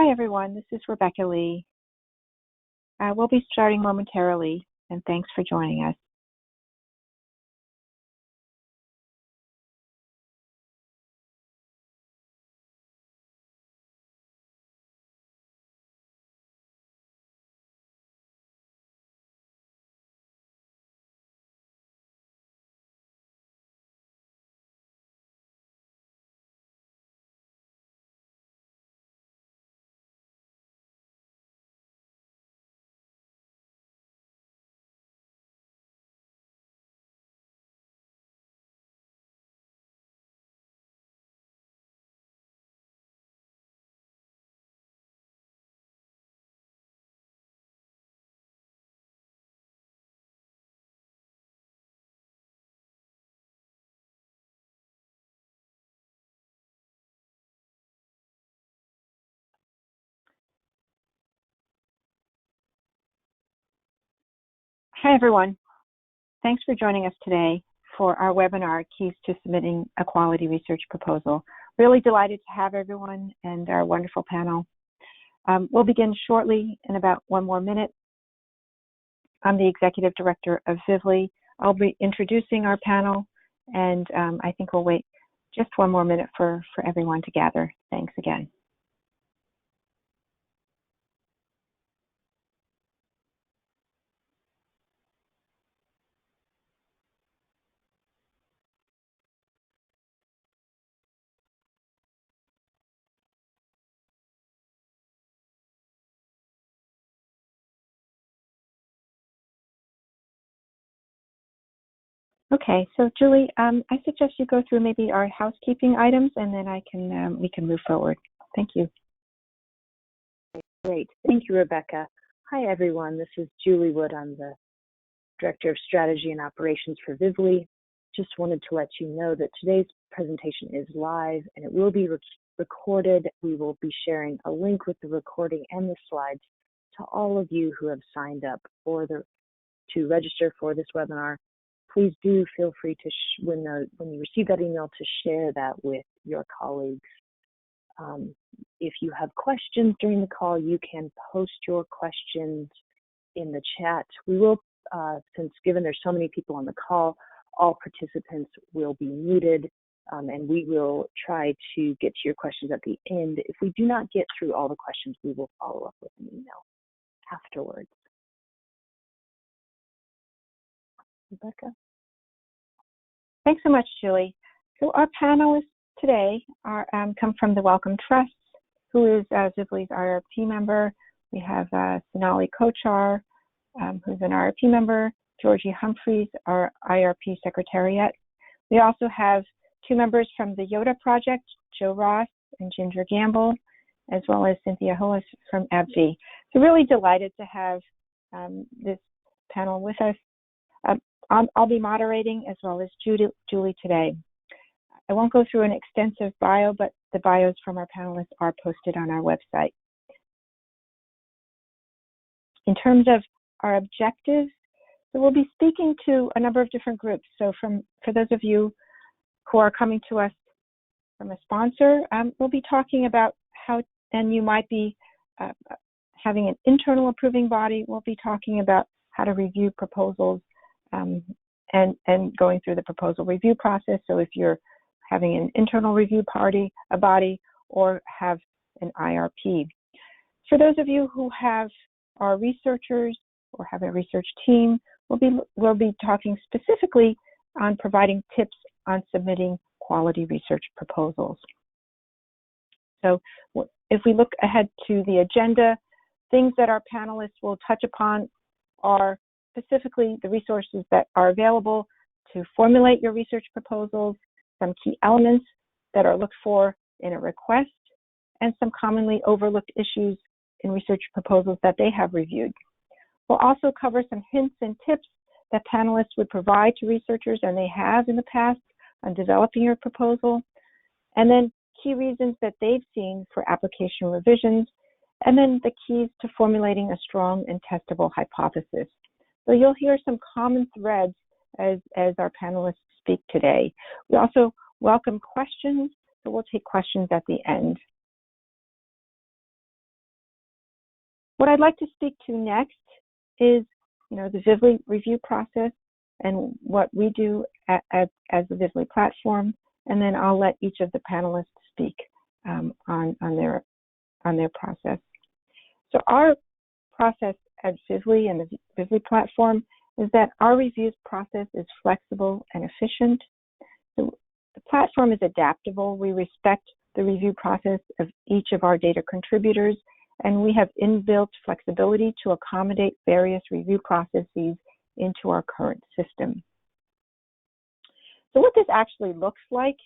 Hi, everyone. This is Rebecca Lee. We'll be starting momentarily, and thanks for joining us. Hi, everyone. Thanks for joining us today for our webinar, Keys to Submitting a Quality Research Proposal. Really delighted to have everyone and our wonderful panel. We'll begin shortly in about 1 more minute. I'm the Executive Director of Vivly. I'll be introducing our panel, and I think we'll wait just 1 more minute for everyone to gather. Thanks again. Okay, so Julie, I suggest you go through maybe our housekeeping items, and then we can move forward. Thank you. Great, thank you, Rebecca. Hi, everyone. This is Julie Wood. I'm the Director of Strategy and Operations for Vivly. Just wanted to let you know that today's presentation is live and it will be recorded. We will be sharing a link with the recording and the slides to all of you who have signed up to register for this webinar. Please do feel free to, when you receive that email, to share that with your colleagues. If you have questions during the call, you can post your questions in the chat. We will, since given there's so many people on the call, all participants will be muted, and we will try to get to your questions at the end. If we do not get through all the questions, we will follow up with an email afterwards. Rebecca? Thanks so much, Julie. So our panelists today come from the Wellcome Trust, who is Vivly's IRP member. We have Sonali Kochar, who's an IRP member, Georgie Humphreys, our IRP Secretariat. We also have 2 members from the Yoda project, Joe Ross and Ginger Gamble, as well as Cynthia Hollis from AbbVie. So really delighted to have this panel with us. I'll be moderating as well as Julie today. I won't go through an extensive bio, but the bios from our panelists are posted on our website. In terms of our objectives, so we'll be speaking to a number of different groups. So for those of you who are coming to us from a sponsor, we'll be talking about how, and you might be having an internal approving body. We'll be talking about how to review proposals and going through the proposal review process. So if you're having an internal review body, or have an IRP. For those of you who are researchers or have a research team, we'll be talking specifically on providing tips on submitting quality research proposals. So if we look ahead to the agenda, things that our panelists will touch upon are specifically the resources that are available to formulate your research proposals, some key elements that are looked for in a request, and some commonly overlooked issues in research proposals that they have reviewed. We'll also cover some hints and tips that panelists would provide to researchers, and they have in the past, on developing your proposal, and then key reasons that they've seen for application revisions, and then the keys to formulating a strong and testable hypothesis. So you'll hear some common threads as our panelists speak today. We also welcome questions, so we'll take questions at the end. What I'd like to speak to next is, the Vivly review process and what we do as the Vivly platform, and then I'll let each of the panelists speak on their process. So our process at Vivly and the Vivly platform is that our reviews process is flexible and efficient. So the platform is adaptable. We respect the review process of each of our data contributors, and we have inbuilt flexibility to accommodate various review processes into our current system. So what this actually looks like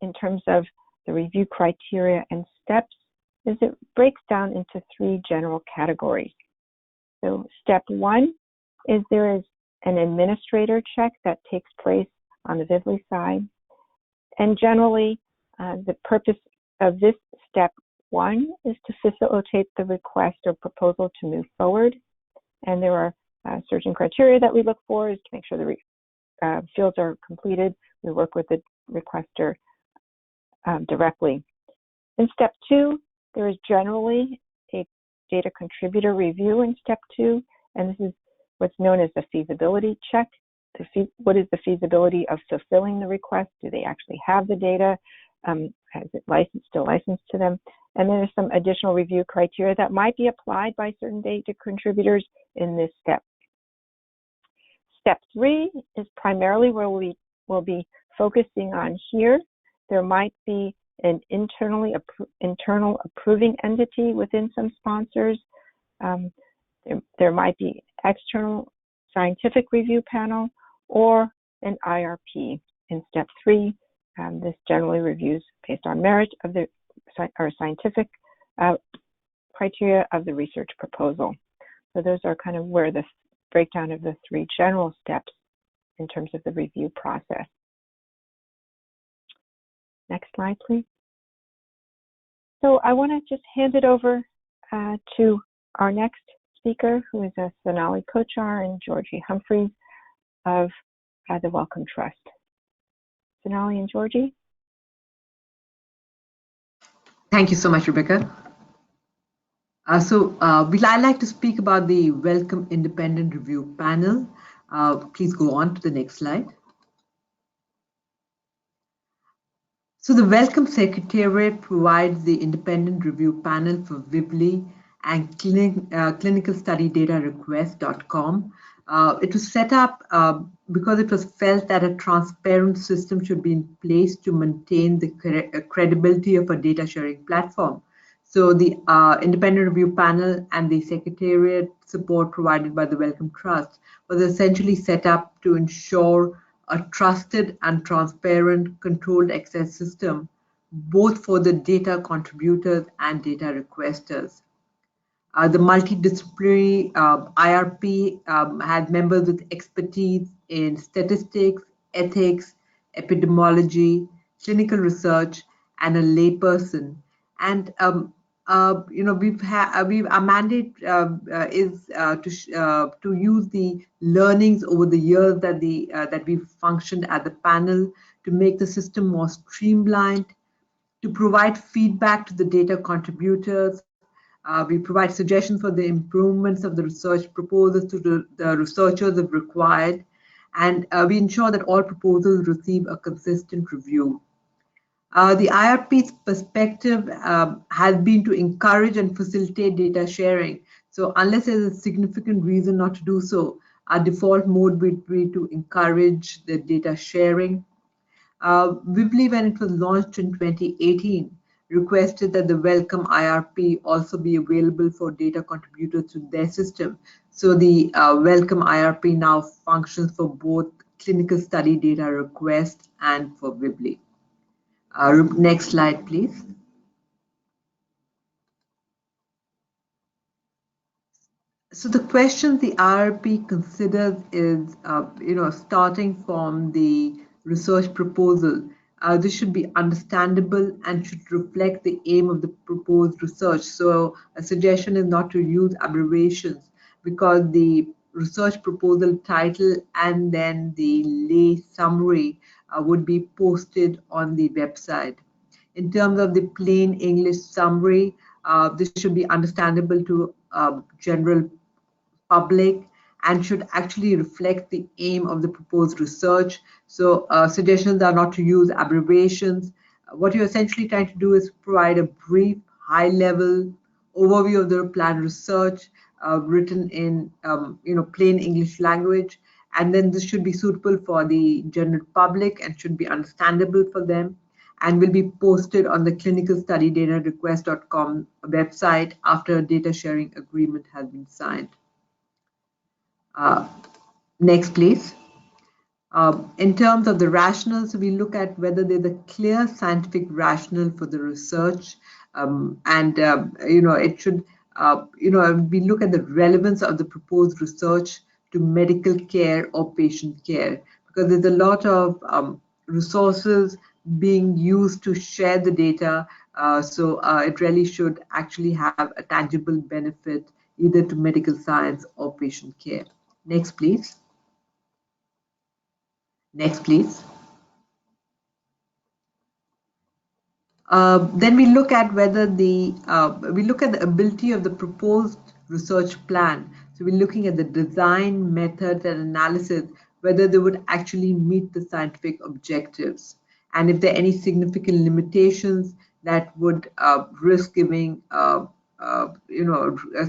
in terms of the review criteria and steps is it breaks down into 3 general categories. So step 1 is there is an administrator check that takes place on the Vivly side. And generally, the purpose of this step 1 is to facilitate the request or proposal to move forward. And there are certain criteria that we look for is to make sure the fields are completed. We work with the requester directly. In step 2, there is generally a data contributor review in step 2, and this is what's known as the feasibility check. What is the feasibility of fulfilling the request? Do they actually have the data? Is it still licensed to them? And then there's some additional review criteria that might be applied by certain data contributors in this step. Step 3 is primarily where we will be focusing on here. There might be an internal approving entity within some sponsors. There might be external scientific review panel or an IRP. In step 3, this generally reviews based on merit of the scientific criteria of the research proposal. So those are kind of where the breakdown of the 3 general steps in terms of the review process. Next slide, please. So I want to just hand it over to our next speaker, who is Sonali Kochar and Georgie Humphreys of the Wellcome Trust. Sonali and Georgie. Thank you so much, Rebecca. I'd like to speak about the Wellcome Independent Review Panel. Please go on to the next slide. So the Wellcome Secretariat provides the independent review panel for Vivly and clinical study data request.com. It was set up because it was felt that a transparent system should be in place to maintain the credibility of a data sharing platform. So the independent review panel and the secretariat support provided by the Wellcome Trust was essentially set up to ensure a trusted and transparent controlled access system, both for the data contributors and data requesters. The multidisciplinary IRP had members with expertise in statistics, ethics, epidemiology, clinical research, and a layperson. And our mandate is to use the learnings over the years that we've functioned as a panel to make the system more streamlined, to provide feedback to the data contributors. We provide suggestions for the improvements of the research proposals to the researchers if required, and we ensure that all proposals receive a consistent review. The IRP's perspective has been to encourage and facilitate data sharing. So unless there's a significant reason not to do so, our default mode would be to encourage the data sharing. Vivly, when it was launched in 2018, requested that the Wellcome IRP also be available for data contributors to their system. So the Wellcome IRP now functions for both clinical study data request and for Vivly. Next slide, please. So the question the IRP considers is, starting from the research proposal, this should be understandable and should reflect the aim of the proposed research. So a suggestion is not to use abbreviations, because the research proposal title and then the lay summary would be posted on the website. In terms of the plain English summary, this should be understandable to general public and should actually reflect the aim of the proposed research. So suggestions are not to use abbreviations. What you're essentially trying to do is provide a brief, high-level overview of the planned research written in plain English language, and then this should be suitable for the general public and should be understandable for them, and will be posted on the clinicalstudydatarequest.com website after a data sharing agreement has been signed. Next, please. In terms of the rationale, so we look at whether there's a clear scientific rationale for the research, it should, we look at the relevance of the proposed research to medical care or patient care, because there's a lot of resources being used to share the data, so it really should actually have a tangible benefit either to medical science or patient care. Next, please. Next, please. Then we look at whether the ability of the proposed research plan. So we're looking at the design, method, and analysis, whether they would actually meet the scientific objectives, and if there are any significant limitations that would risk giving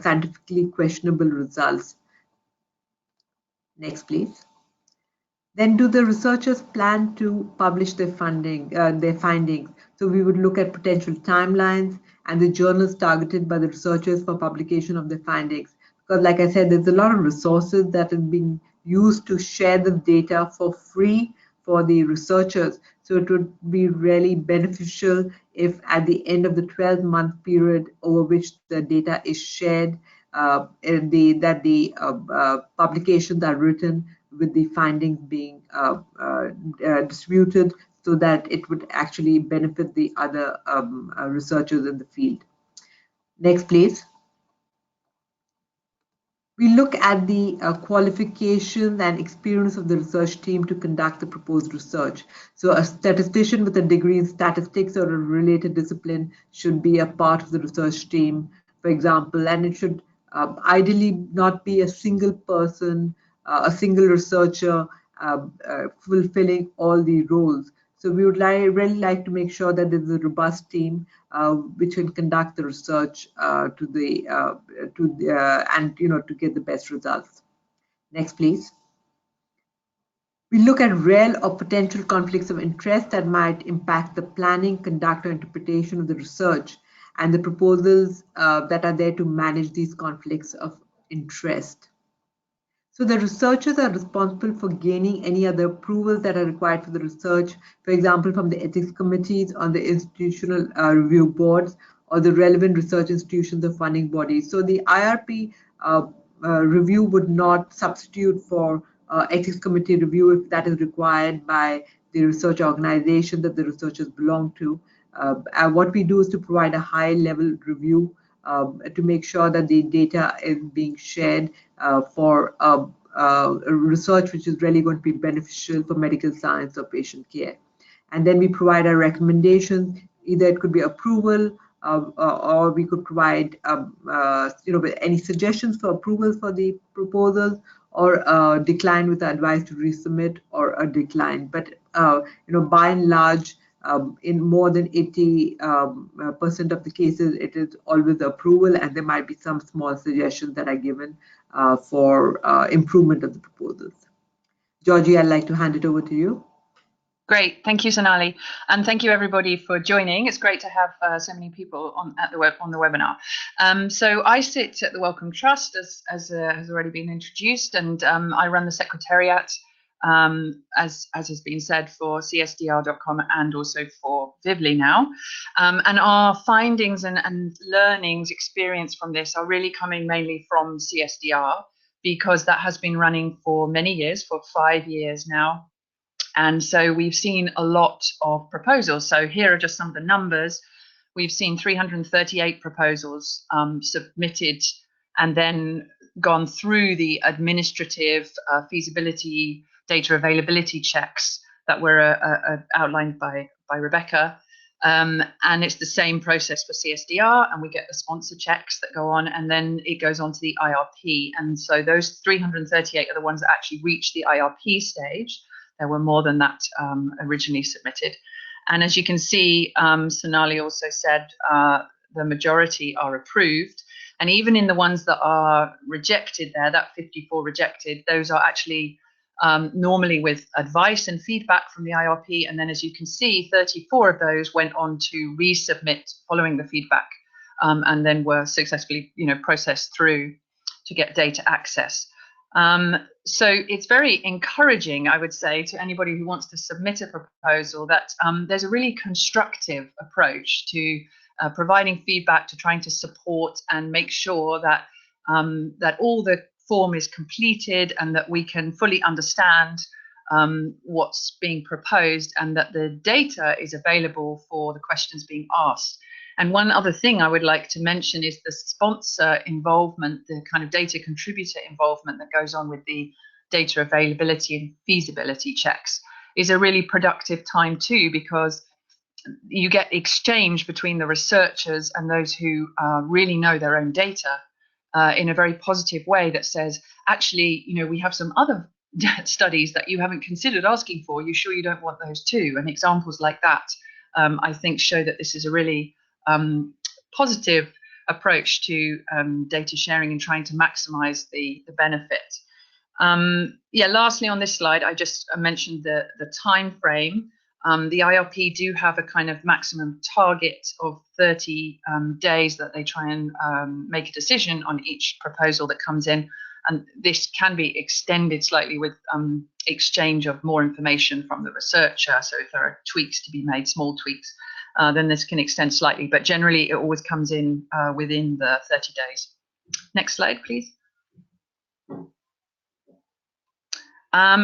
scientifically questionable results. Next, please. Then do the researchers plan to publish their findings? So we would look at potential timelines and the journals targeted by the researchers for publication of their findings. Because like I said, there's a lot of resources that are being used to share the data for free for the researchers. So it would be really beneficial if at the end of the 12-month period over which the data is shared, that the publications are written with the findings being distributed, so that it would actually benefit the other researchers in the field. Next, please. We look at the qualifications and experience of the research team to conduct the proposed research. So a statistician with a degree in statistics or a related discipline should be a part of the research team, for example, and it should ideally not be a single person, a single researcher fulfilling all the roles. So we would really like to make sure that there's a robust team which can conduct the research to get the best results. Next, please. We look at real or potential conflicts of interest that might impact the planning, conduct, or interpretation of the research, and the proposals that are there to manage these conflicts of interest. So the researchers are responsible for gaining any other approvals that are required for the research, for example, from the ethics committees on the institutional review boards or the relevant research institutions or funding bodies. So the IRP review would not substitute for ethics committee review if that is required by the research organization that the researchers belong to. And what we do is to provide a high-level review to make sure that the data is being shared for research which is really going to be beneficial for medical science or patient care. And then we provide our recommendations. Either it could be approval or we could provide any suggestions for approvals for the proposals, or decline with the advice to resubmit, or a decline. But by and large, in more than 80% of the cases, it is always approval, and there might be some small suggestions that are given for improvement of the proposals. Georgie, I'd like to hand it over to you. Great, thank you, Sonali, and thank you everybody for joining. It's great to have so many people on the webinar. So I sit at the Wellcome Trust, as has already been introduced, and I run the Secretariat, as has been said, for CSDR.com and also for Vivli now. And our findings and learnings, experience from this are really coming mainly from CSDR, because that has been running for many years, for 5 years now. And so we've seen a lot of proposals. So here are just some of the numbers. We've seen 338 proposals submitted and then gone through the administrative feasibility data availability checks that were outlined by Rebecca. And it's the same process for CSDR, and we get the sponsor checks that go on, and then it goes on to the IRP. And so those 338 are the ones that actually reach the IRP stage. There were more than that originally submitted. And as you can see, Sonali also said the majority are approved. And even in the ones that are rejected there, that 54 rejected, those are actually normally with advice and feedback from the IRP. And then as you can see, 34 of those went on to resubmit following the feedback and then were successfully processed through to get data access. So it's very encouraging, I would say, to anybody who wants to submit a proposal that there's a really constructive approach to providing feedback, to trying to support and make sure that that all the form is completed and that we can fully understand what's being proposed and that the data is available for the questions being asked. And one other thing I would like to mention is the sponsor involvement, the kind of data contributor involvement that goes on with the data availability and feasibility checks is a really productive time too, because you get exchange between the researchers and those who really know their own data in a very positive way that says, actually, we have some other studies that you haven't considered asking for. You sure you don't want those too? And examples like that, I think, show that this is a really positive approach to data sharing and trying to maximize the benefit. Lastly, on this slide, I just mentioned the time frame. The IRP do have a kind of maximum target of 30 days that they try and make a decision on each proposal that comes in. And this can be extended slightly with exchange of more information from the researcher. So if there are tweaks to be made, small tweaks, then this can extend slightly. But generally, it always comes in within the 30 days. Next slide, please.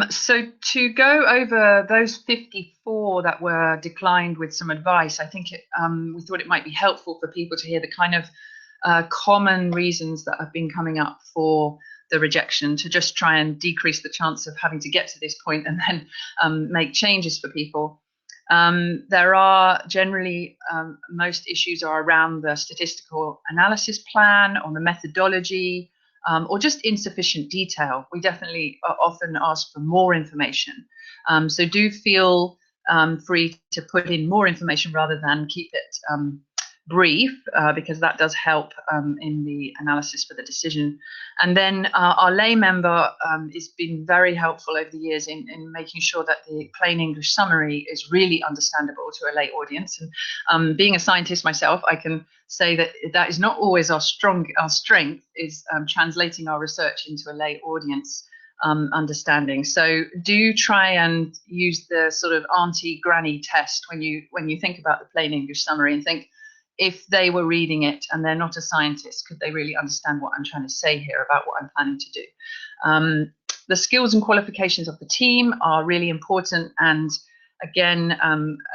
So to go over those 54 that were declined with some advice, I think we thought it might be helpful for people to hear the kind of common reasons that have been coming up for the rejection, to just try and decrease the chance of having to get to this point and then make changes for people. There are generally, most issues are around the statistical analysis plan, on the methodology, or just insufficient detail. We definitely often ask for more information. So do feel free to put in more information rather than keep it brief, because that does help in the analysis for the decision. And then our lay member has been very helpful over the years in making sure that the plain English summary is really understandable to a lay audience. And being a scientist myself, I can say that that is not always our strength is translating our research into a lay audience understanding. So do try and use the sort of auntie granny test when you think about the plain English summary, and think, if they were reading it and they're not a scientist, could they really understand what I'm trying to say here about what I'm planning to do? The skills and qualifications of the team are really important. And again,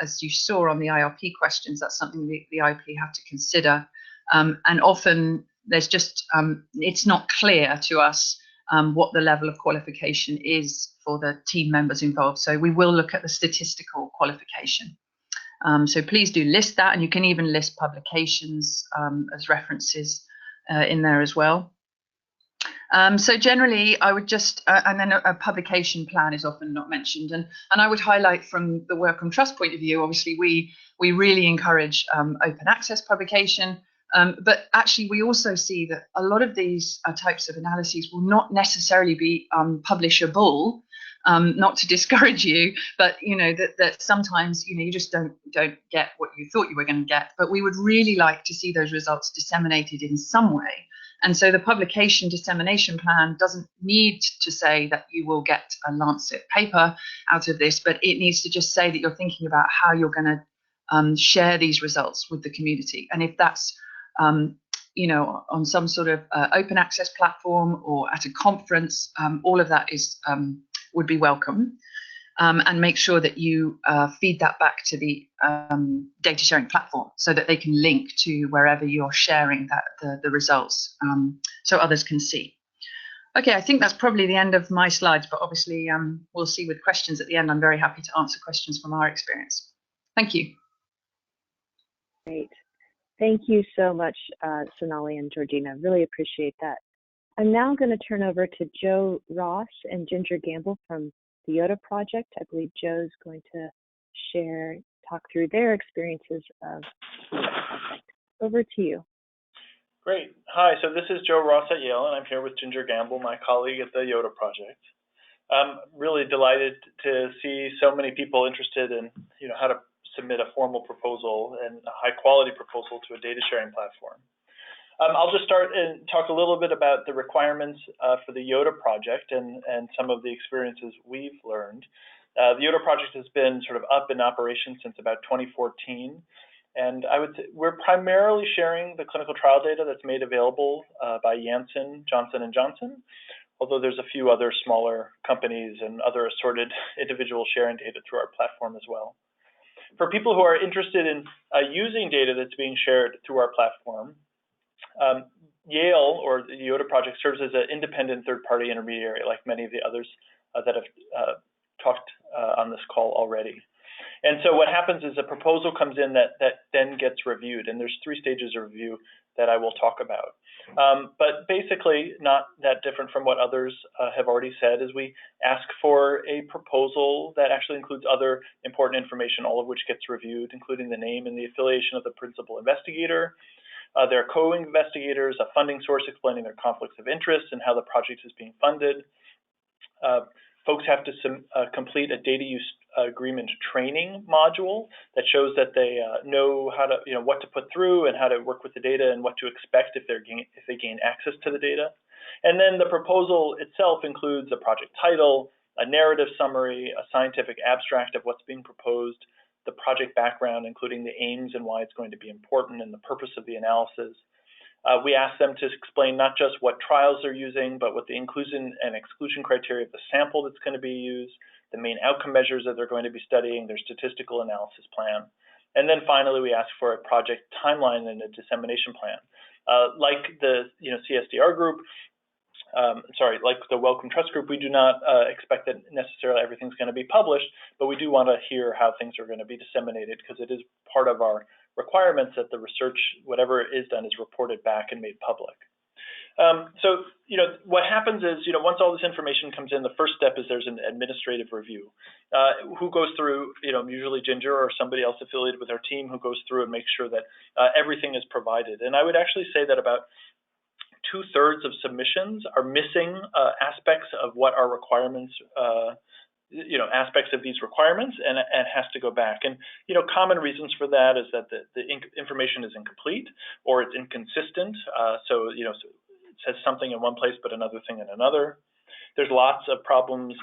as you saw on the IRP questions, that's something the IRP have to consider. And often there's just, it's not clear to us what the level of qualification is for the team members involved. So we will look at the statistical qualification. So please do list that, and you can even list publications as references in there as well. So generally, I would just, and then a publication plan is often not mentioned. And I would highlight from the Wellcome Trust point of view, obviously, we really encourage open access publication. But actually, we also see that a lot of these types of analyses will not necessarily be publishable. Not to discourage you, but that sometimes you just don't get what you thought you were going to get. But we would really like to see those results disseminated in some way. And so the publication dissemination plan doesn't need to say that you will get a Lancet paper out of this, but it needs to just say that you're thinking about how you're going to share these results with the community. And if that's on some sort of open access platform or at a conference, all of that is would be welcome, and make sure that you feed that back to the data sharing platform so that they can link to wherever you're sharing the results, so others can see. Okay, I think that's probably the end of my slides, but obviously we'll see with questions at the end. I'm very happy to answer questions from our experience. Thank you. Great. Thank you so much, Sonali and Georgina. Really appreciate that. I'm now going to turn over to Joe Ross and Ginger Gamble from the Yoda project. I believe Joe's going to talk through their experiences of the Yoda project. Over to you. Great. Hi, so this is Joe Ross at Yale, and I'm here with Ginger Gamble, my colleague at the Yoda project. I'm really delighted to see so many people interested in how to submit a formal proposal and a high-quality proposal to a data sharing platform. I'll just start and talk a little bit about the requirements for the Yoda project and some of the experiences we've learned. The Yoda project has been sort of up in operation since about 2014, and I would say we're primarily sharing the clinical trial data that's made available by Janssen, Johnson & Johnson, although there's a few other smaller companies and other assorted individuals sharing data through our platform as well. For people who are interested in using data that's being shared through our platform, Yale, or the Yoda project, serves as an independent third-party intermediary, like many of the others that have talked on this call already. And so what happens is a proposal comes in that then gets reviewed, and there's 3 stages of review that I will talk about. But basically, not that different from what others have already said, is we ask for a proposal that actually includes other important information, all of which gets reviewed, including the name and the affiliation of the principal investigator, their co-investigators, a funding source explaining their conflicts of interest and how the project is being funded. Folks have to complete a data use agreement training module that shows that they know how to, what to put through and how to work with the data and what to expect if they gain access to the data. And then the proposal itself includes a project title, a narrative summary, a scientific abstract of what's being proposed, the project background, including the aims and why it's going to be important and the purpose of the analysis. We ask them to explain not just what trials they're using, but what the inclusion and exclusion criteria of the sample that's going to be used, the main outcome measures that they're going to be studying, their statistical analysis plan. And then finally, we ask for a project timeline and a dissemination plan. Like the CSDR group, like the Wellcome Trust group, we do not expect that necessarily everything's going to be published, but we do want to hear how things are going to be disseminated, because it is part of our requirements that the research, whatever is done, is reported back and made public. So what happens is, once all this information comes in, the first step is there's an administrative review. Who goes through, usually Ginger or somebody else affiliated with our team, who goes through and makes sure that everything is provided. And I would actually say that about 2/3 of submissions are missing aspects of what our requirements, aspects of these requirements, and has to go back. And common reasons for that is that the information is incomplete or it's inconsistent. So it says something in one place but another thing in another. There's lots of problems,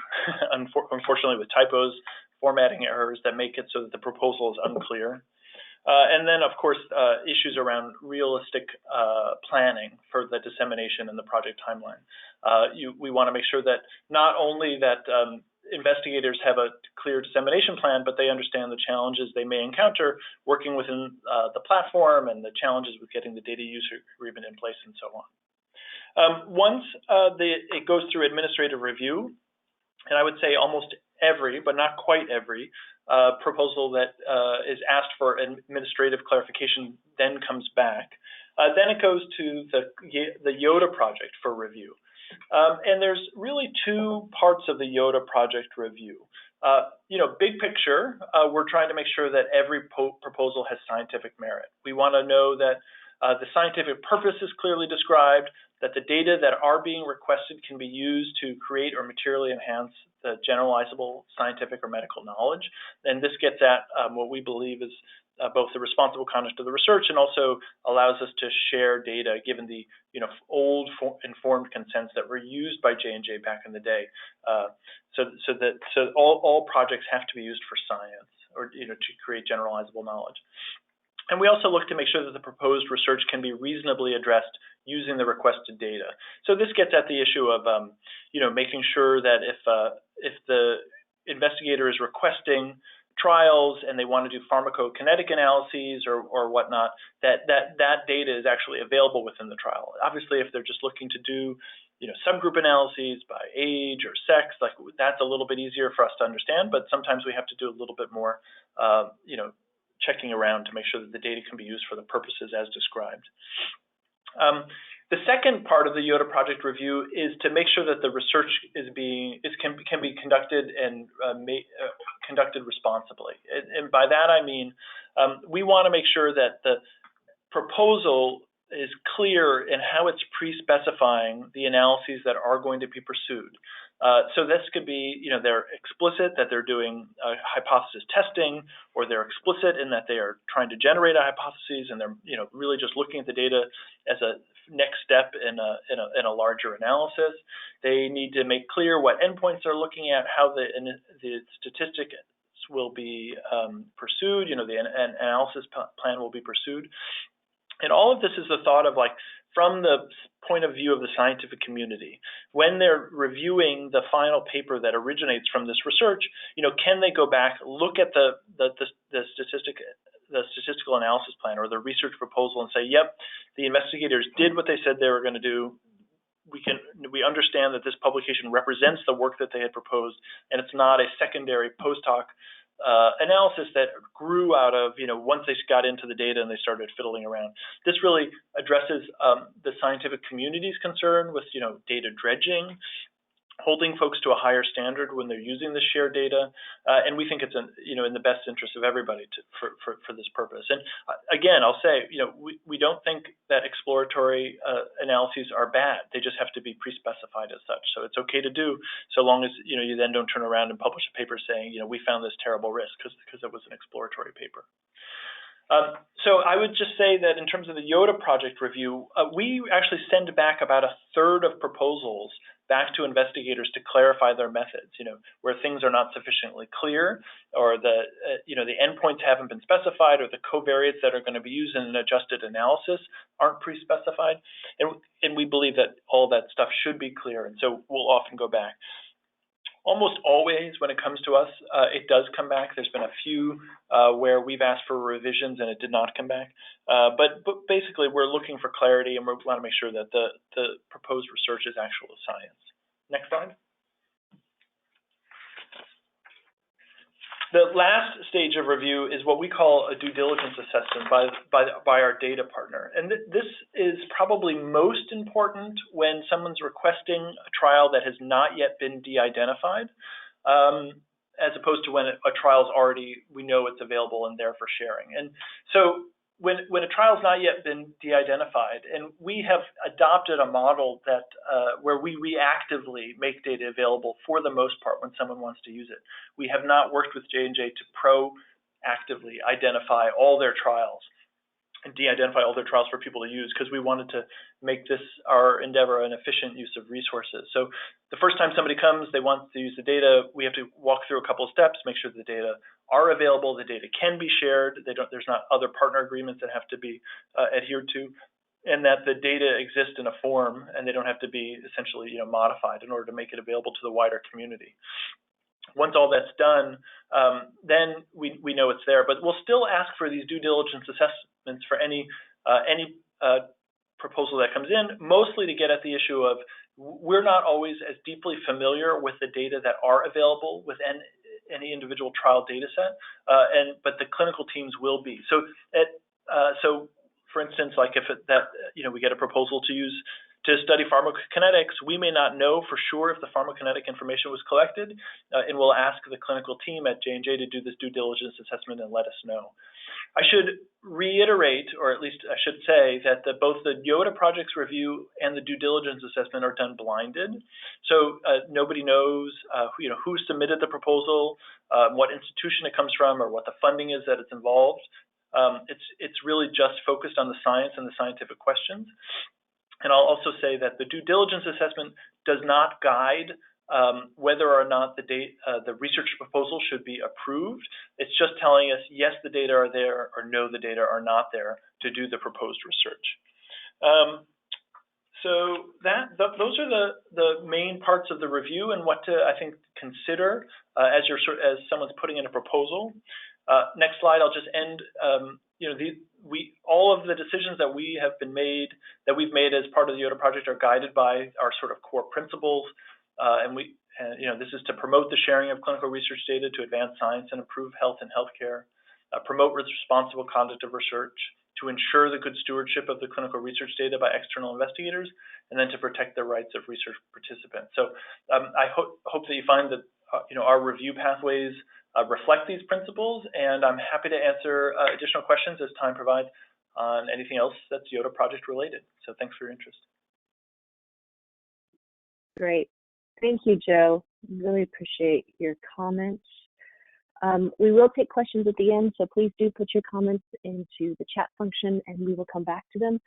unfortunately, with typos, formatting errors that make it so that the proposal is unclear. And then, of course, issues around realistic planning for the dissemination and the project timeline. We want to make sure that not only that investigators have a clear dissemination plan, but they understand the challenges they may encounter working within the platform and the challenges with getting the data use agreement in place and so on. Once it goes through administrative review, and I would say almost every, but not quite every, proposal that is asked for administrative clarification then comes back. Then it goes to the Yoda project for review. And there's really 2 parts of the Yoda project review. Big picture, we're trying to make sure that every proposal has scientific merit. We want to know that the scientific purpose is clearly described, that the data that are being requested can be used to create or materially enhance the generalizable scientific or medical knowledge. And this gets at what we believe is both the responsible conduct of the research and also allows us to share data given the old informed consents that were used by J&J back in the day. So all projects have to be used for science or to create generalizable knowledge. And we also look to make sure that the proposed research can be reasonably addressed using the requested data. So this gets at the issue of, making sure that if the investigator is requesting trials and they want to do pharmacokinetic analyses or whatnot, that data is actually available within the trial. Obviously, if they're just looking to do, subgroup analyses by age or sex, that's a little bit easier for us to understand. But sometimes we have to do a little bit more, checking around to make sure that the data can be used for the purposes as described. The second part of the Yoda project review is to make sure that the research can be conducted and conducted responsibly. And by that I mean we want to make sure that the proposal is clear in how it's pre-specifying the analyses that are going to be pursued. So this could be, they're explicit that they're doing hypothesis testing, or they're explicit in that they are trying to generate a hypothesis, and they're, really just looking at the data as a next step in a larger analysis. They need to make clear what endpoints they're looking at, how the statistics will be pursued, the analysis plan will be pursued. And all of this is the thought of from the point of view of the scientific community, when they're reviewing the final paper that originates from this research, can they go back, look at the statistical analysis plan or the research proposal and say, yep, the investigators did what they said they were going to do. We understand that this publication represents the work that they had proposed, and it's not a secondary post hoc analysis that grew out of, once they got into the data and they started fiddling around. This really addresses the scientific community's concern with, data dredging, holding folks to a higher standard when they're using the shared data, and we think it's in the best interest of everybody for this purpose. And again, I'll say, we don't think that exploratory analyses are bad. They just have to be pre-specified as such. So it's okay to do, so long as you then don't turn around and publish a paper saying, we found this terrible risk because it was an exploratory paper. So I would just say that in terms of the Yoda project review, we actually send back about a third of proposals back to investigators to clarify their methods, where things are not sufficiently clear, or the endpoints haven't been specified, or the covariates that are going to be used in an adjusted analysis aren't pre-specified. And we believe that all that stuff should be clear, and so we'll often go back. Almost always when it comes to us, it does come back. There's been a few where we've asked for revisions and it did not come back. But basically, we're looking for clarity, and we want to make sure that the proposed research is actual science. Next slide. The last stage of review is what we call a due diligence assessment by our data partner. And this is probably most important when someone's requesting a trial that has not yet been de-identified, as opposed to when a trial's already, we know it's available and there for sharing. And so when a trial's not yet been de-identified, and we have adopted a model that where we reactively make data available for the most part when someone wants to use it. We have not worked with J&J to proactively identify all their trials and de-identify all their trials for people to use, because we wanted to make this our endeavor an efficient use of resources. So the first time somebody comes, they want to use the data, we have to walk through a couple of steps, make sure the data are available, the data can be shared, there's not other partner agreements that have to be adhered to, and that the data exist in a form and they don't have to be essentially modified in order to make it available to the wider community. Once all that's done, then we know it's there, but we'll still ask for these due diligence assessments for any proposal that comes in, mostly to get at the issue of we're not always as deeply familiar with the data that are available within any individual trial data set, but the clinical teams will be. So for instance, like if we get a proposal to study pharmacokinetics, we may not know for sure if the pharmacokinetic information was collected, and we'll ask the clinical team at J&J to do this due diligence assessment and let us know. I should reiterate, or at least I should say, that both the Yoda project's review and the due diligence assessment are done blinded. So nobody knows who submitted the proposal, what institution it comes from, or what the funding is that it's involved. It's really just focused on the science and the scientific questions. And I'll also say that the due diligence assessment does not guide whether or not the research proposal should be approved. It's just telling us, yes, the data are there, or no, the data are not there to do the proposed research. So those are the main parts of the review and what to, I think, consider as someone's putting in a proposal. Next slide, I'll just end. All of the decisions that we've made as part of the Yoda project are guided by our sort of core principles, and this is to promote the sharing of clinical research data to advance science and improve health and healthcare, promote responsible conduct of research, to ensure the good stewardship of the clinical research data by external investigators, and then to protect the rights of research participants. So I hope that you find that our review pathways reflect these principles, and I'm happy to answer additional questions as time provides on anything else that's Yoda project related. So thanks for your interest. Great. Thank you, Joe. Really appreciate your comments. We will take questions at the end, so please do put your comments into the chat function and we will come back to them.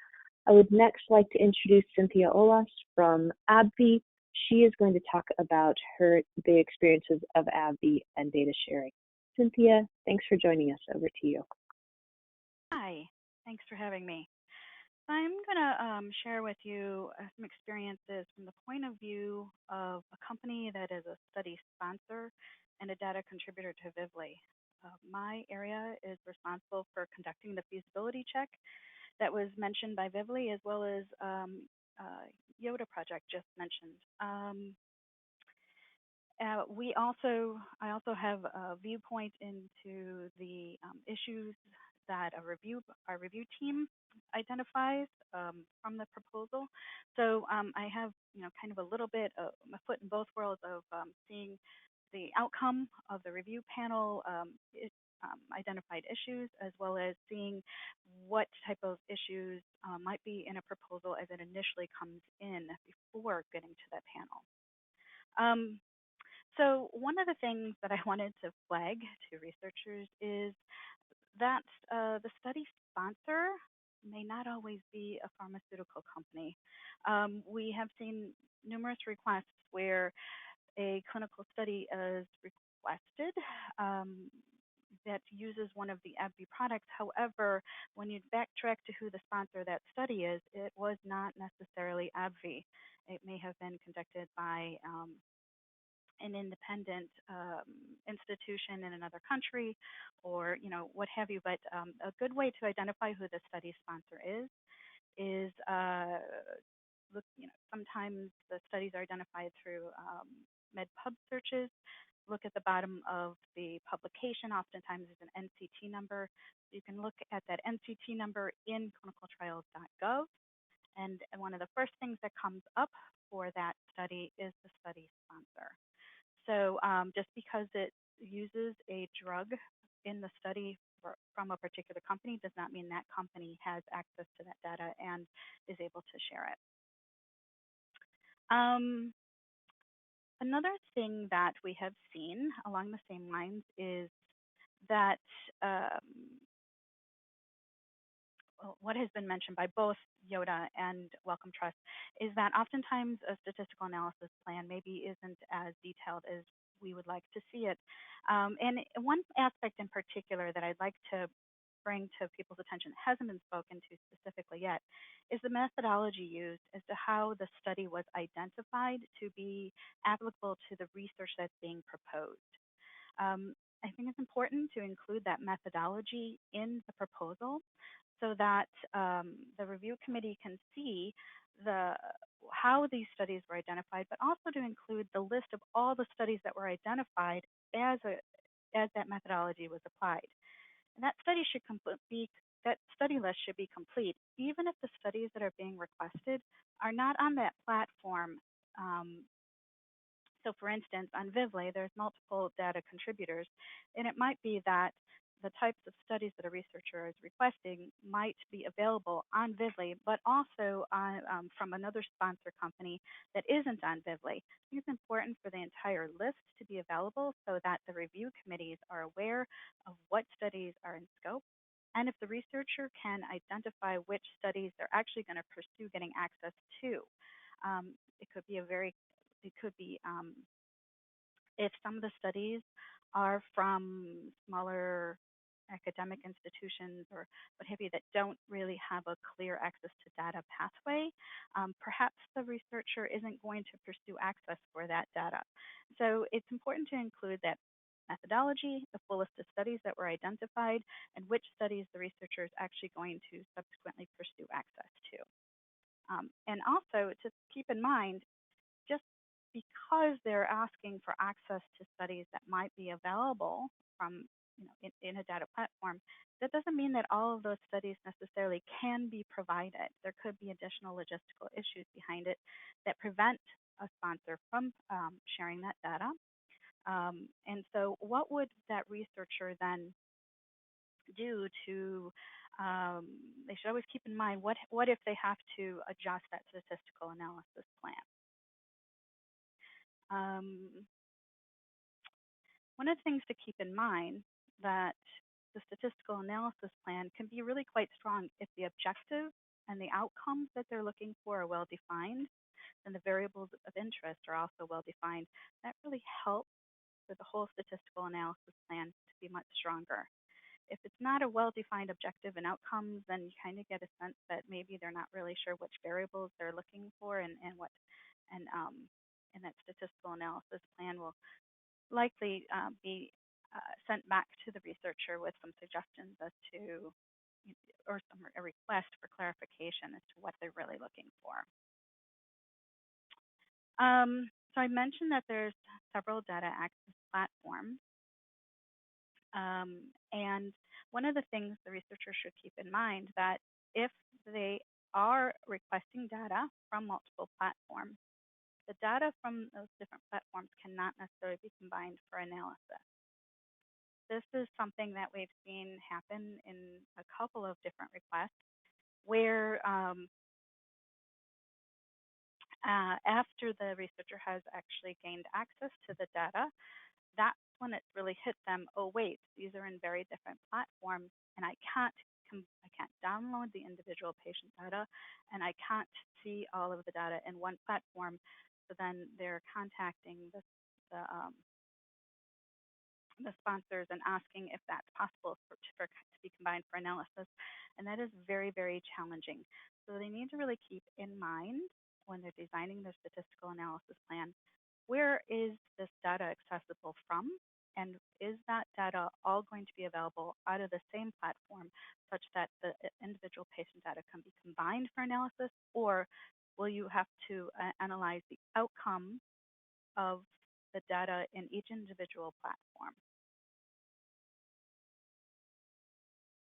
I would next like to introduce Cynthia Olas from AbbVie. She is going to talk about the experiences of AbbVie and data sharing. Cynthia, thanks for joining us. Over to you. Hi, thanks for having me. I'm going to share with you some experiences from the point of view of a company that is a study sponsor and a data contributor to Vivli. My area is responsible for conducting the feasibility check that was mentioned by Vivli, as well as Yoda project just mentioned. I also have a viewpoint into the issues that our review team identifies from the proposal. So I have kind of a little bit of a foot in both worlds of seeing the outcome of the review panel identified issues, as well as seeing what type of issues might be in a proposal as it initially comes in before getting to that panel. So one of the things that I wanted to flag to researchers is that the study sponsor may not always be a pharmaceutical company. We have seen numerous requests where a clinical study is requested that uses one of the AbbVie products. However, when you backtrack to who the sponsor of that study is, it was not necessarily AbbVie. It may have been conducted by an independent institution in another country, or what have you. But a good way to identify who the study sponsor is look. Sometimes the studies are identified through MedPub searches. Look at the bottom of the publication. Oftentimes, there's an NCT number. You can look at that NCT number in clinicaltrials.gov, and one of the first things that comes up for that study is the study sponsor. So just because it uses a drug in the study from a particular company does not mean that company has access to that data and is able to share it. Another thing that we have seen along the same lines is that what has been mentioned by both Yoda and Wellcome Trust is that oftentimes a statistical analysis plan maybe isn't as detailed as we would like to see it. And one aspect in particular that I'd like to bring to people's attention that hasn't been spoken to specifically yet is the methodology used as to how the study was identified to be applicable to the research that's being proposed. I think it's important to include that methodology in the proposal so that the review committee can see how these studies were identified, but also to include the list of all the studies that were identified as that methodology was applied. And that study list should be complete, even if the studies that are being requested are not on that platform. So for instance, on Vivli, there's multiple data contributors, and it might be that the types of studies that a researcher is requesting might be available on Vivli, but also from another sponsor company that isn't on Vivli. It's important for the entire list to be available so that the review committees are aware of what studies are in scope, and if the researcher can identify which studies they're actually going to pursue getting access to. It could be if some of the studies are from smaller academic institutions or what have you that don't really have a clear access to data pathway, perhaps the researcher isn't going to pursue access for that data. So it's important to include that methodology, the full list of studies that were identified, and which studies the researcher is actually going to subsequently pursue access to. And also to keep in mind, just because they're asking for access to studies that might be available from in a data platform, that doesn't mean that all of those studies necessarily can be provided. There could be additional logistical issues behind it that prevent a sponsor from sharing that data. And so what would that researcher then do to, they should always keep in mind, what if they have to adjust that statistical analysis plan? One of the things to keep in mind that the statistical analysis plan can be really quite strong if the objective and the outcomes that they're looking for are well defined, and the variables of interest are also well defined. That really helps for the whole statistical analysis plan to be much stronger. If it's not a well-defined objective and outcomes, then you kind of get a sense that maybe they're not really sure which variables they're looking for, and that statistical analysis plan will likely be sent back to the researcher with some suggestions as to, or a request for clarification as to what they're really looking for. So I mentioned that there's several data access platforms. And one of the things the researcher should keep in mind that if they are requesting data from multiple platforms, the data from those different platforms cannot necessarily be combined for analysis. This is something that we've seen happen in a couple of different requests where after the researcher has actually gained access to the data, that's when it really hit them, oh wait, these are in very different platforms, and I can't download the individual patient data, and I can't see all of the data in one platform. So then they're contacting the sponsors and asking if that's possible to be combined for analysis, and that is very, very challenging. So they need to really keep in mind when they're designing their statistical analysis plan, where is this data accessible from, and is that data all going to be available out of the same platform such that the individual patient data can be combined for analysis, or will you have to analyze the outcome of the data in each individual platform?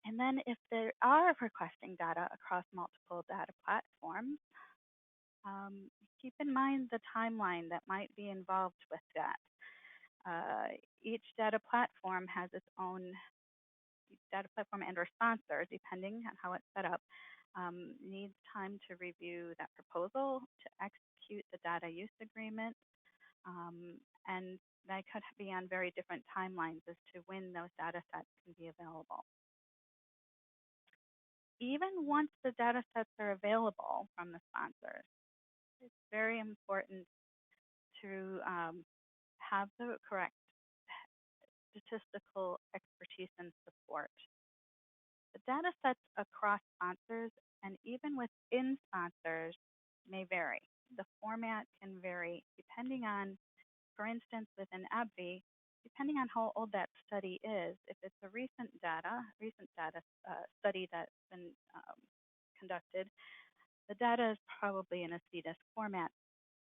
And then if they are requesting data across multiple data platforms, keep in mind the timeline that might be involved with that. Each data platform has its own data platform and or sponsor, depending on how it's set up, needs time to review that proposal, to execute the data use agreement, and that could be on very different timelines as to when those data sets can be available. Even once the data sets are available from the sponsors, it's very important to have the correct statistical expertise and support. The data sets across sponsors and even within sponsors may vary. The format can vary depending on, for instance, within AbbVie, depending on how old that study is. If it's a recent data study that's been conducted, the data is probably in a CDISC format.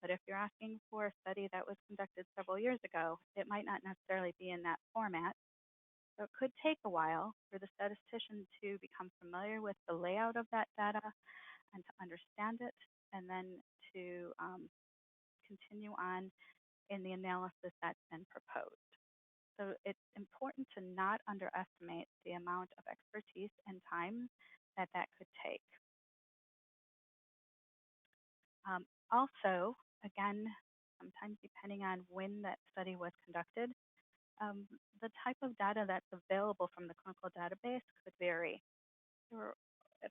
But if you're asking for a study that was conducted several years ago, it might not necessarily be in that format. So it could take a while for the statistician to become familiar with the layout of that data and to understand it, and then to continue on in the analysis that's been proposed. So it's important to not underestimate the amount of expertise and time that could take. Also, again, sometimes depending on when that study was conducted, the type of data that's available from the clinical database could vary.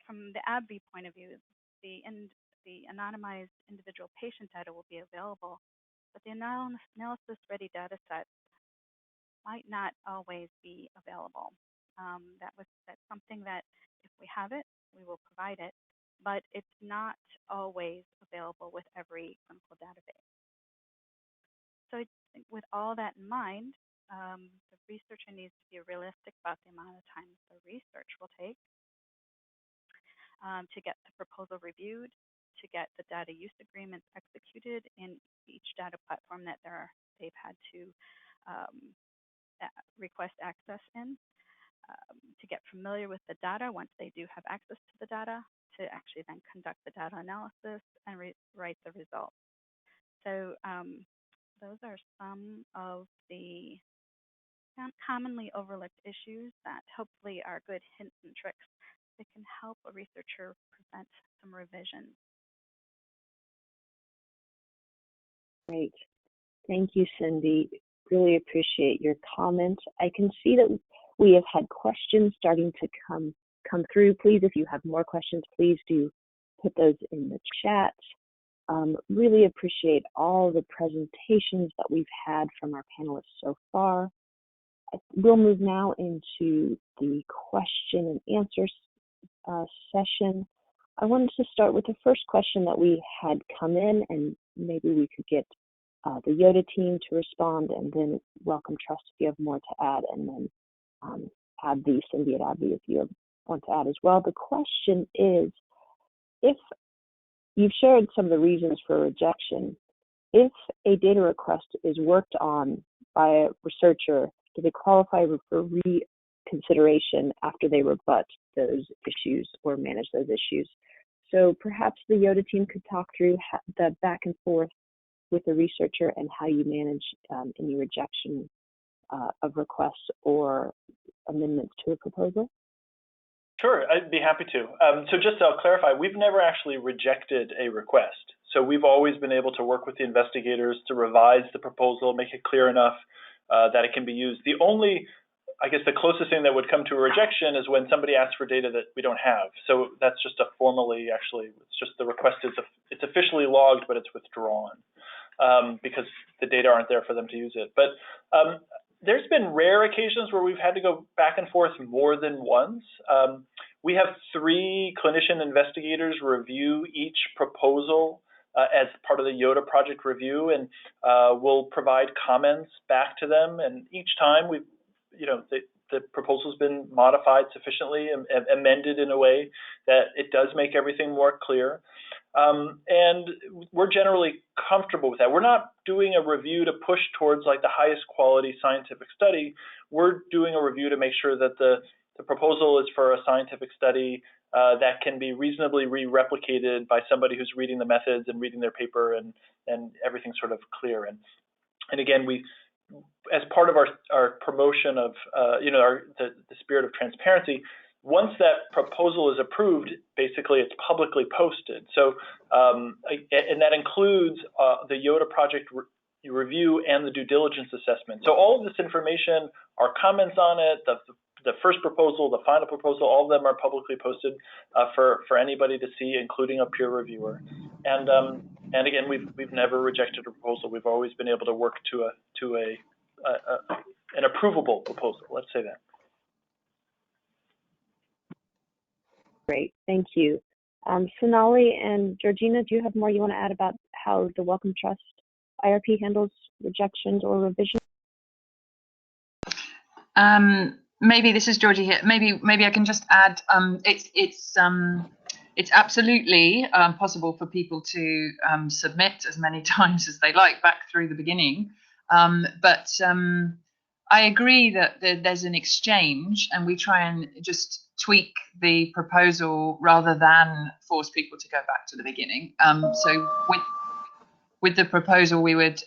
From the AbbVie point of view, the anonymized individual patient data will be available, but the analysis-ready data sets might not always be available. That's something that if we have it, we will provide it, but it's not always available with every clinical database. So with all that in mind, the researcher needs to be realistic about the amount of time the research will take to get the proposal reviewed, to get the data use agreements executed in each data platform that they've had to request access in, to get familiar with the data once they do have access to the data, to actually then conduct the data analysis and write the results. So those are some of the commonly overlooked issues that hopefully are good hints and tricks that can help a researcher prevent some revisions. Great. Thank you, Cindy. Really appreciate your comments. I can see that we have had questions starting to come through. Please, if you have more questions, please do put those in the chat. Really appreciate all the presentations that we've had from our panelists so far. We'll move now into the question and answer session. I wanted to start with the first question that we had come in, and maybe we could get the Yoda team to respond, and then Wellcome Trust if you have more to add, and then Abby, Cindy and Abby if you want to add as well. The question is, if you've shared some of the reasons for rejection, if a data request is worked on by a researcher, do they qualify for reconsideration after they rebut those issues or manage those issues? So perhaps the Yoda team could talk through the back and forth with the researcher and how you manage any rejection of requests or amendments to a proposal. Sure, I'd be happy to. So just to clarify, we've never actually rejected a request. So we've always been able to work with the investigators to revise the proposal, make it clear enough that it can be used. The only, I guess the closest thing that would come to a rejection is when somebody asks for data that we don't have. So that's just a formally, actually, it's just the request is, it's officially logged, but it's withdrawn because the data aren't there for them to use it. But there's been rare occasions where we've had to go back and forth more than once. We have 3 clinician investigators review each proposal as part of the Yoda project review, and we'll provide comments back to them. And each time we've, the proposal's been modified sufficiently and amended in a way that it does make everything more clear. And we're generally comfortable with that. We're not doing a review to push towards like the highest quality scientific study. We're doing a review to make sure that the proposal is for a scientific study that can be reasonably re-replicated by somebody who's reading the methods and reading their paper, and everything's sort of clear. And again, we, as part of our promotion of the spirit of transparency, once that proposal is approved, basically it's publicly posted. So, and that includes the Yoda project review and the due diligence assessment. So all of this information, our comments on it, the first proposal, the final proposal, all of them are publicly posted for anybody to see, including a peer reviewer. And again, we've never rejected a proposal. We've always been able to work to an approvable proposal. Let's say that. Great, thank you. Sonali and Georgina, do you have more you want to add about how the Wellcome Trust IRP handles rejections or revisions? Maybe this is Georgie here. Maybe I can just add. It's absolutely possible for people to submit as many times as they like back through the beginning, but I agree that there's an exchange, and we try and just tweak the proposal rather than force people to go back to the beginning. So with the proposal, we would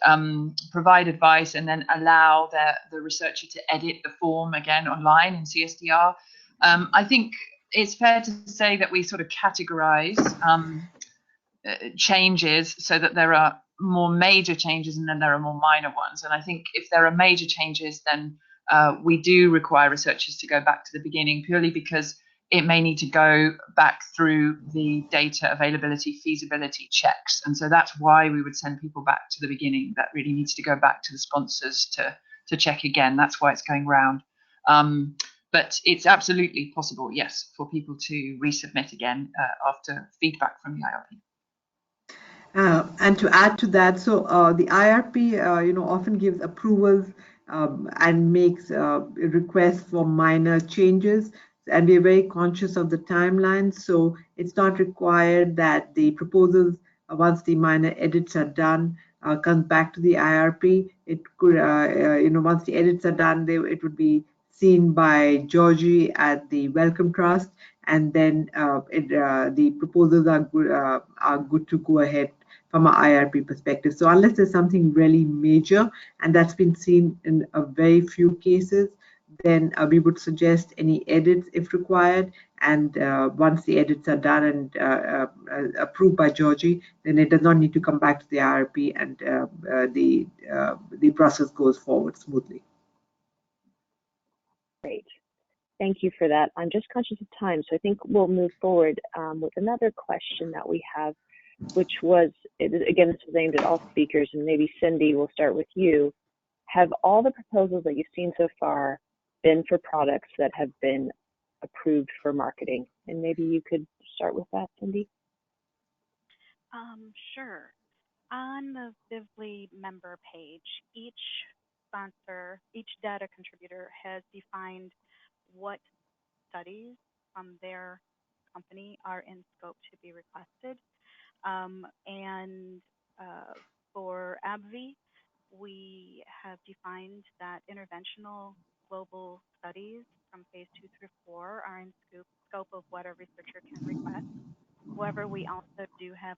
provide advice and then allow the researcher to edit the form again online in CSDR. I think it's fair to say that we sort of categorize changes so that there are more major changes and then there are more minor ones. And I think if there are major changes, then we do require researchers to go back to the beginning, purely because it may need to go back through the data availability feasibility checks. And so that's why we would send people back to the beginning. That really needs to go back to the sponsors to check again. That's why it's going round. But it's absolutely possible, yes, for people to resubmit again after feedback from the IRP. And to add to that, so the IRP, often gives approvals and makes requests for minor changes. And we're very conscious of the timeline, so it's not required that the proposals, once the minor edits are done, comes back to the IRP. It could, once the edits are done, it would be seen by Georgie at the Wellcome Trust, and then the proposals are good to go ahead from an IRP perspective. So unless there's something really major, and that's been seen in a very few cases, then we would suggest any edits if required. And once the edits are done and approved by Georgie, then it does not need to come back to the IRP, and the process goes forward smoothly. Great. Thank you for that. I'm just conscious of time, so I think we'll move forward with another question that we have, which was, again, this was aimed at all speakers, and maybe Cindy, we'll start with you. Have all the proposals that you've seen so far been for products that have been approved for marketing? And maybe you could start with that, Cindy. Sure. On the Vivly member page, each sponsor, each data contributor has defined what studies from their company are in scope to be requested. For AbbVie, we have defined that interventional global studies from phase 2 through 4 are in scope of what a researcher can request. However, we also do have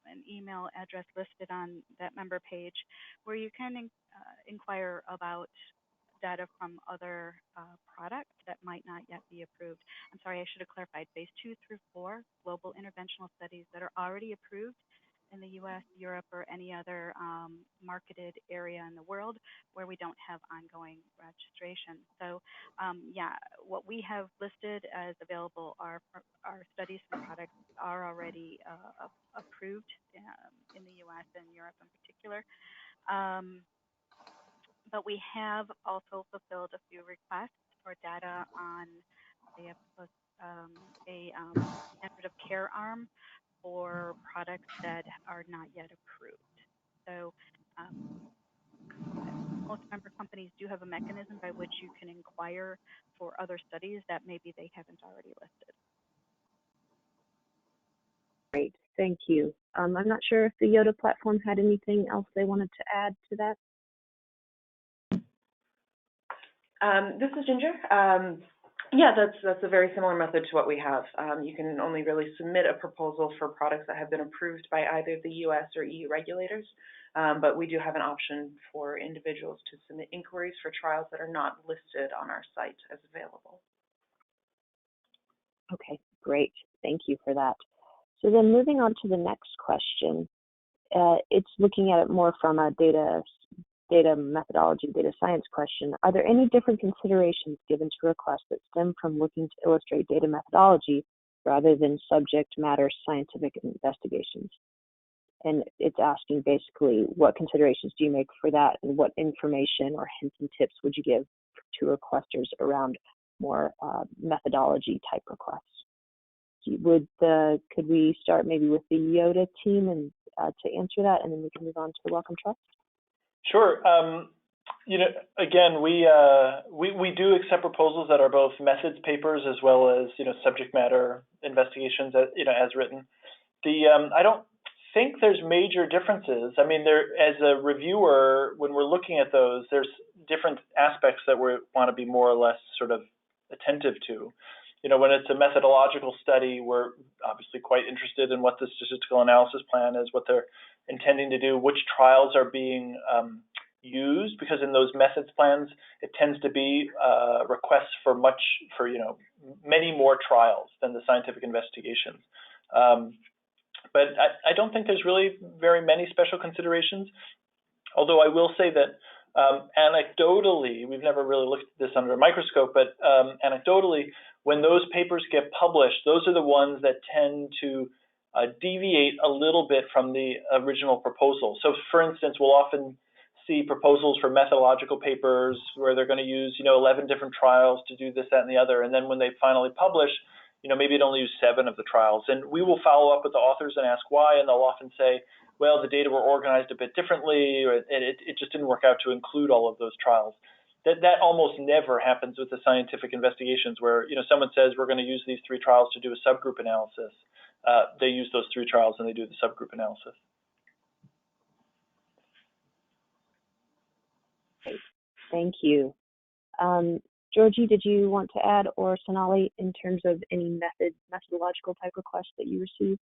an email address listed on that member page where you can inquire about data from other products that might not yet be approved. I'm sorry, I should have clarified. Phase 2 through 4, global interventional studies that are already approved in the US, Europe, or any other marketed area in the world where we don't have ongoing registration. So yeah, what we have listed as available are studies from products that are already approved in the US and Europe in particular. But we have also fulfilled a few requests for data on a standard of care arm for products that are not yet approved. So most member companies do have a mechanism by which you can inquire for other studies that maybe they haven't already listed. Great, thank you. I'm not sure if the Yoda platform had anything else they wanted to add to that. This is Ginger. Yeah, that's a very similar method to what we have. You can only really submit a proposal for products that have been approved by either the US or EU regulators, but we do have an option for individuals to submit inquiries for trials that are not listed on our site as available. Okay, great. Thank you for that. So then moving on to the next question, it's looking at it more from a data methodology, data science question. Are there any different considerations given to requests that stem from looking to illustrate data methodology rather than subject matter scientific investigations? And it's asking basically, what considerations do you make for that, and what information or hints and tips would you give to requesters around more methodology type requests? Could we start maybe with the Yoda team and to answer that, and then we can move on to the Wellcome Trust? Sure. Again, we do accept proposals that are both methods papers as well as subject matter investigations as written. I don't think there's major differences. I mean, as a reviewer, when we're looking at those, there's different aspects that we want to be more or less sort of attentive to. When it's a methodological study, we're obviously quite interested in what the statistical analysis plan is, what they're intending to do, which trials are being used, because in those methods plans, it tends to be requests for many more trials than the scientific investigations. But I don't think there's really very many special considerations, although I will say that anecdotally, we've never really looked at this under a microscope, but anecdotally, when those papers get published, those are the ones that tend to deviate a little bit from the original proposal. So for instance, we'll often see proposals for methodological papers where they're going to use 11 different trials to do this, that, and the other. And then when they finally publish, maybe it only use 7 of the trials. And we will follow up with the authors and ask why, and they'll often say, well, the data were organized a bit differently, or it just didn't work out to include all of those trials. That almost never happens with the scientific investigations where someone says we're going to use these 3 trials to do a subgroup analysis. They use those 3 trials and they do the subgroup analysis. Thank you. Georgie, did you want to add, or Sonali, in terms of any methodological type requests that you received?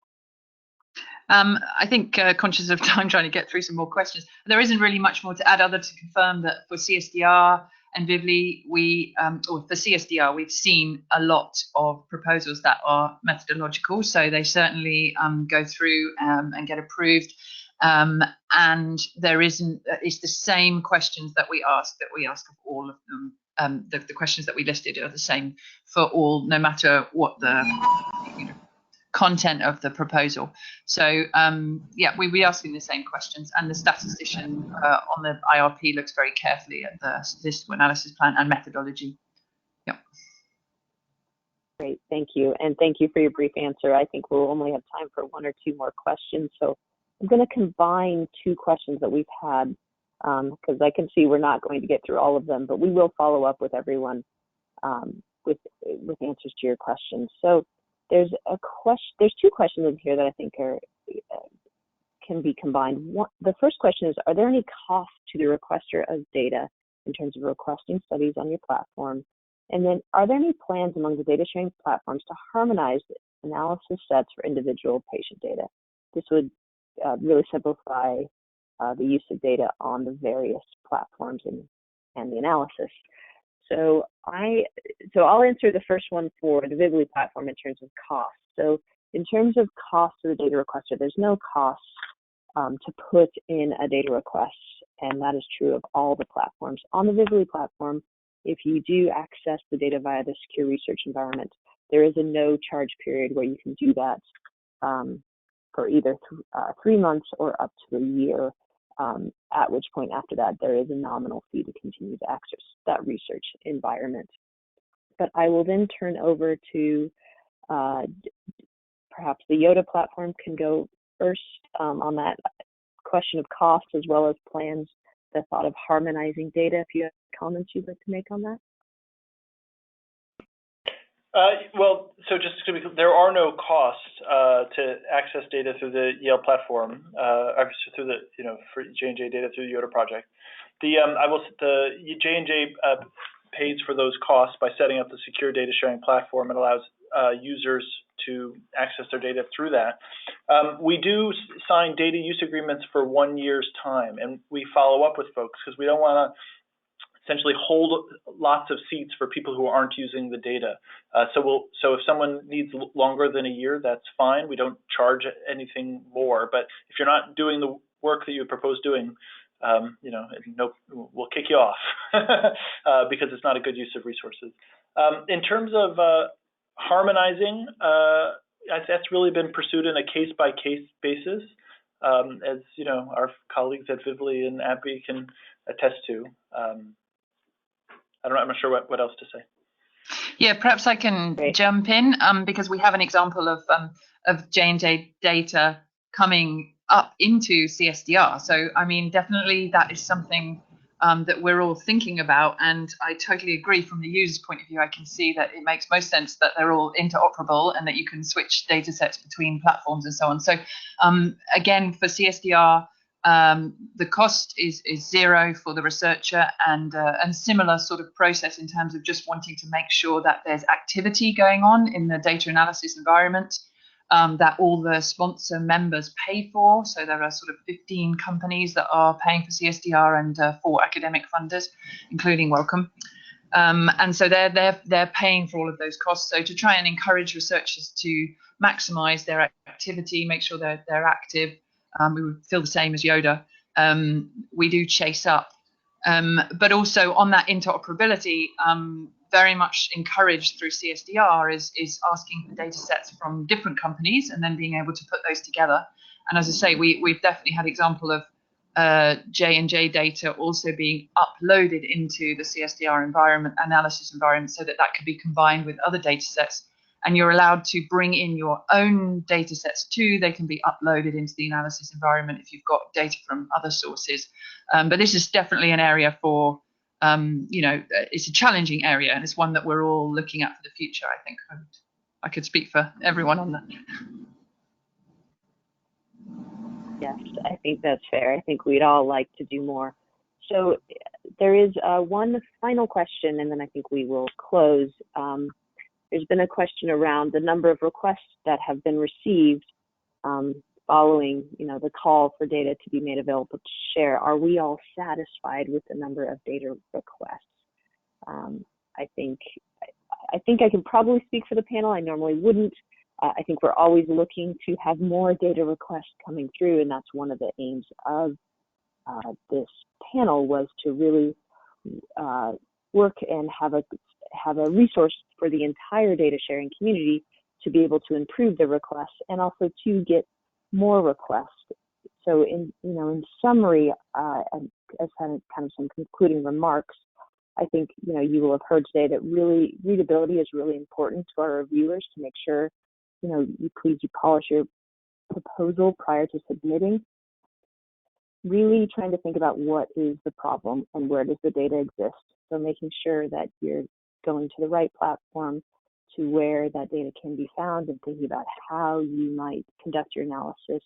I think, conscious of time, trying to get through some more questions, there isn't really much more to add other to confirm that for CSDR and Vivli, or for CSDR, we've seen a lot of proposals that are methodological, so they certainly go through and get approved. And there isn't, it's the same questions that we ask of all of them. The questions that we listed are the same for all, no matter what the content of the proposal. So yeah, we'll be asking the same questions, and the statistician on the IRP looks very carefully at the statistical analysis plan and methodology. Yeah. Great, thank you. And thank you for your brief answer. I think we'll only have time for one or two more questions. So I'm going to combine two questions that we've had, because I can see we're not going to get through all of them, but we will follow up with everyone with answers to your questions. So there's two questions in here that I think can be combined. The first question is, are there any costs to the requester of data in terms of requesting studies on your platform? And then, are there any plans among the data sharing platforms to harmonize analysis sets for individual patient data? This would really simplify the use of data on the various platforms and the analysis. So I'll answer the first one for the Vivli platform in terms of cost. So in terms of cost to the data requester, there's no cost to put in a data request, and that is true of all the platforms. On the Vivli platform, if you do access the data via the secure research environment, there is a no charge period where you can do that for either 3 months or up to a year, at which point after that there is a nominal fee to continue to access that research environment. But I will then turn over to perhaps the Yoda platform can go first on that question of cost, as well as plans, the thought of harmonizing data. If you have comments you'd like to make on that. Well, so just to be clear, there are no costs to access data through the Yale platform, through the for J&J data through the Yoda project. The J&J pays for those costs by setting up the secure data sharing platform. It allows users to access their data through that. We do sign data use agreements for 1 year's time, and we follow up with folks because we don't want to essentially hold lots of seats for people who aren't using the data. So if someone needs longer than a year, that's fine. We don't charge anything more. But if you're not doing the work that you propose doing, we'll kick you off because it's not a good use of resources. In terms of harmonizing, that's really been pursued in a case-by-case basis, as our colleagues at Vivli and AbbVie can attest to. I'm not sure what else to say. Yeah, perhaps I can jump in because we have an example of J&J data coming up into CSDR. So, I mean, definitely that is something that we're all thinking about. And I totally agree from the user's point of view. I can see that it makes most sense that they're all interoperable and that you can switch data sets between platforms and so on. So, again, for CSDR, the cost is zero for the researcher, and similar sort of process in terms of just wanting to make sure that there's activity going on in the data analysis environment that all the sponsor members pay for. So there are sort of 15 companies that are paying for CSDR and 4 academic funders, including Wellcome. And so they're paying for all of those costs. So to try and encourage researchers to maximize their activity, make sure they're active. We would feel the same as Yoda. We do chase up, but also on that interoperability, very much encouraged through CSDR is asking for data sets from different companies and then being able to put those together. And as I say, we've definitely had example of J&J data also being uploaded into the CSDR environment, analysis environment, so that could be combined with other data sets. And you're allowed to bring in your own data sets too. They can be uploaded into the analysis environment if you've got data from other sources. But this is definitely an area for, it's a challenging area, and it's one that we're all looking at for the future. I think I could speak for everyone on that. Yes, I think that's fair. I think we'd all like to do more. So there is one final question, and then I think we will close. There's been a question around the number of requests that have been received following, the call for data to be made available to share. Are we all satisfied with the number of data requests? I think I can probably speak for the panel. I normally wouldn't. I think we're always looking to have more data requests coming through, and that's one of the aims of this panel, was to really work and have a resource for the entire data sharing community to be able to improve the requests and also to get more requests. So in summary, and as kind of some concluding remarks, I think you will have heard today that really readability is really important to our reviewers, to make sure you polish your proposal prior to submitting. Really trying to think about what is the problem and where does the data exist. So making sure that you're going to the right platform to where that data can be found, and thinking about how you might conduct your analysis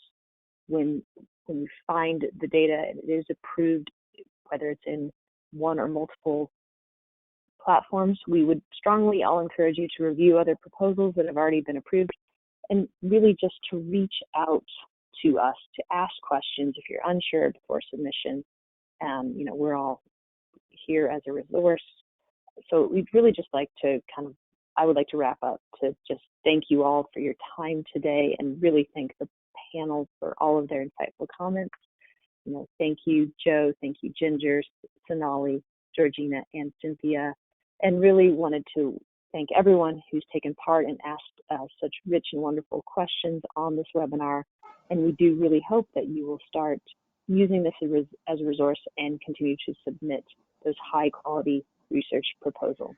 when you find the data and it is approved, whether it's in one or multiple platforms. We would strongly all encourage you to review other proposals that have already been approved, and really just to reach out to us to ask questions if you're unsure before submission. We're all here as a resource. So we'd really just like to I would like to wrap up to just thank you all for your time today, and really thank the panel for all of their insightful comments. Thank you, Joe. Thank you, Ginger, Sonali, Georgina, and Cynthia. And really wanted to thank everyone who's taken part and asked such rich and wonderful questions on this webinar. And we do really hope that you will start using this as a resource and continue to submit those high quality research proposals.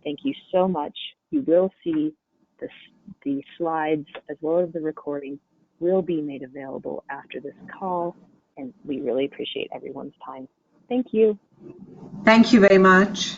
Thank you so much. You will see the slides as well as the recording will be made available after this call, and we really appreciate everyone's time. Thank you. Thank you very much.